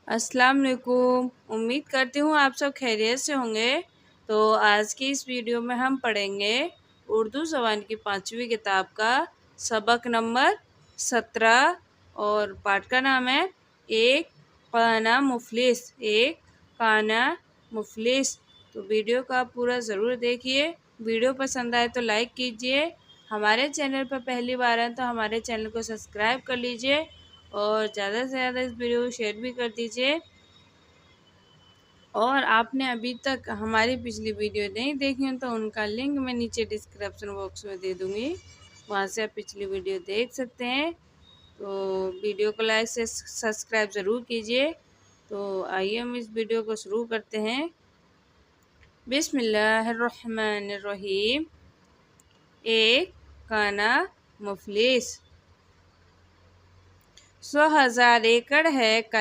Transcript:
अस्सलाम वालेकुम। उम्मीद करती हूँ आप सब खैरियत से होंगे। तो आज की इस वीडियो में हम पढ़ेंगे उर्दू ज़बान की 5वीं किताब का सबक नंबर 17 और पाठ का नाम है एक काना मुफलिस। एक काना मुफलिस। तो वीडियो का आप पूरा ज़रूर देखिए। वीडियो पसंद आए तो लाइक कीजिए। हमारे चैनल पर पहली बार हैं तो हमारे चैनल को सब्सक्राइब कर लीजिए और ज़्यादा से ज़्यादा इस वीडियो को शेयर भी कर दीजिए। और आपने अभी तक हमारी पिछली वीडियो नहीं देखी हो तो उनका लिंक मैं नीचे डिस्क्रिप्शन बॉक्स में दे दूँगी, वहाँ से आप पिछली वीडियो देख सकते हैं। तो वीडियो को लाइक से सब्सक्राइब ज़रूर कीजिए। तो आइए हम इस वीडियो को शुरू करते हैं। बिस्मिल्लाहिर्रहमानिर्रहीम। एक काना मुफलिस। 100,000 एकड़ है